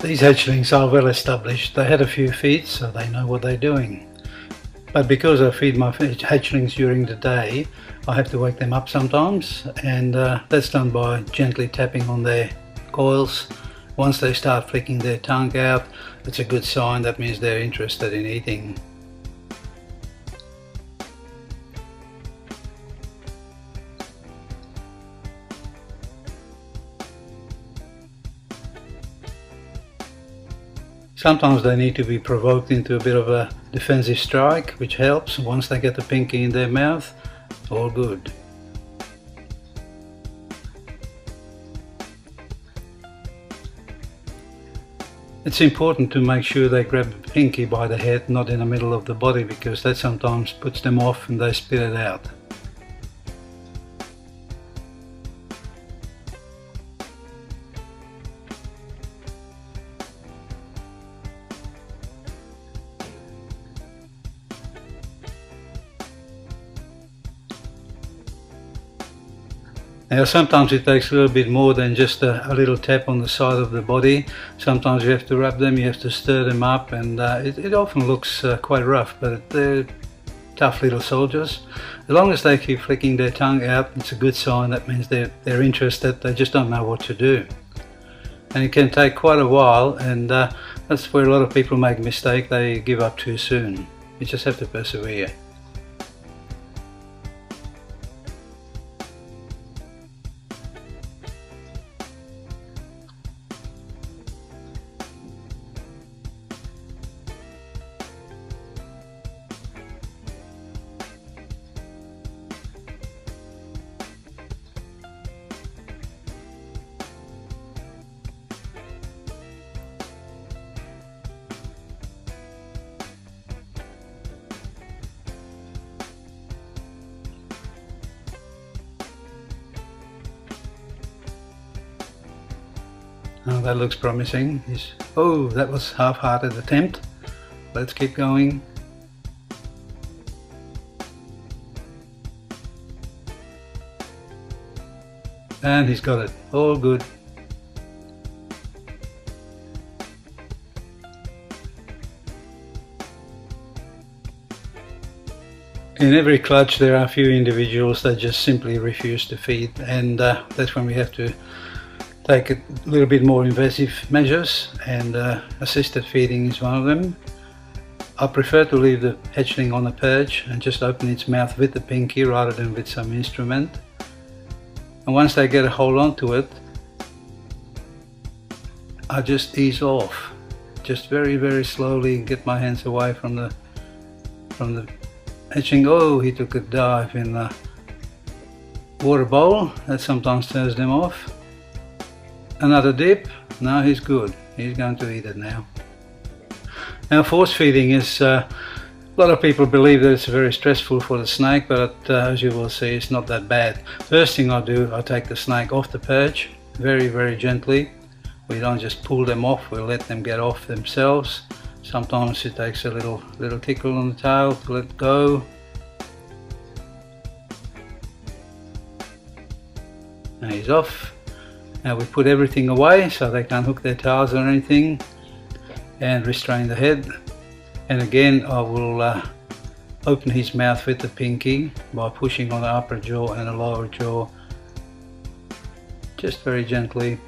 These hatchlings are well established. They had a few feeds, so they know what they're doing. But because I feed my hatchlings during the day, I have to wake them up sometimes, and that's done by gently tapping on their coils. Once they start flicking their tongue out, it's a good sign. That means they're interested in eating. Sometimes they need to be provoked into a bit of a defensive strike, which helps. Once they get the pinky in their mouth, all good. It's important to make sure they grab the pinky by the head, not in the middle of the body, because that sometimes puts them off and they spit it out. Now sometimes it takes a little bit more than just a little tap on the side of the body. Sometimes you have to rub them, you have to stir them up, and it often looks quite rough, but they're tough little soldiers. As long as they keep flicking their tongue out, it's a good sign. That means they're interested, they just don't know what to do. And it can take quite a while, and that's where a lot of people make a mistake. They give up too soon. You just have to persevere. Oh, that looks promising. Oh, that was half-hearted attempt. Let's keep going. And he's got it. All good. In every clutch there are a few individuals that just simply refuse to feed, and that's when we have to take a little bit more invasive measures, and assisted feeding is one of them. I prefer to leave the hatchling on a perch and just open its mouth with the pinky rather than with some instrument. And once they get a hold on to it, I just ease off, just very, very slowly get my hands away from the hatchling. Oh, he took a dive in the water bowl. That sometimes turns them off. Another dip. Now he's good. He's going to eat it now. Now force feeding is, a lot of people believe that it's very stressful for the snake, but as you will see, it's not that bad. First thing I do, I take the snake off the perch very, very gently. We don't just pull them off, we let them get off themselves. Sometimes it takes a little tickle on the tail to let go. And he's off. Now we put everything away so they can't hook their tails or anything, and restrain the head. And again I will open his mouth with the pinky by pushing on the upper jaw and the lower jaw, just very gently.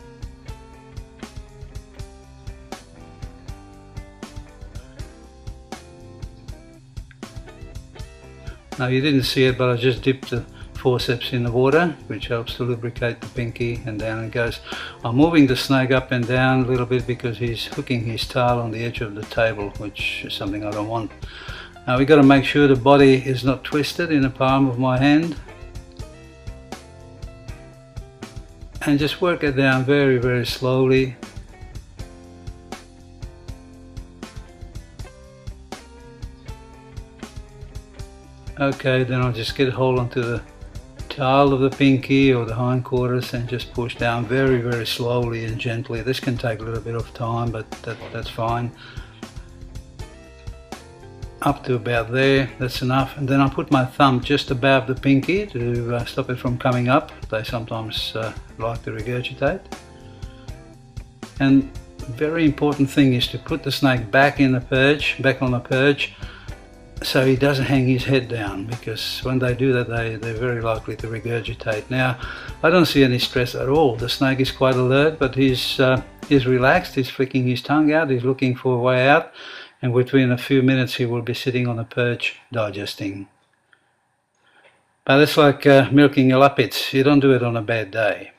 Now you didn't see it, but I just dipped the forceps in the water, which helps to lubricate the pinky, and down it goes. I'm moving the snake up and down a little bit because he's hooking his tail on the edge of the table, which is something I don't want. Now we've got to make sure the body is not twisted in the palm of my hand, and just work it down very, very slowly. Okay, then I'll just get a hold onto the tail of the pinky or the hindquarters and just push down very, very slowly and gently. This can take a little bit of time, but that's fine. Up to about there, that's enough. And then I put my thumb just above the pinky to stop it from coming up. They sometimes like to regurgitate. And very important thing is to put the snake back in the perch, back on the perch, so he doesn't hang his head down, because when they do that they're very likely to regurgitate. Now I don't see any stress at all. The snake is quite alert, but he's relaxed, he's flicking his tongue out, he's looking for a way out, and within a few minutes he will be sitting on the perch digesting. But it's like milking your lappets. You don't do it on a bad day.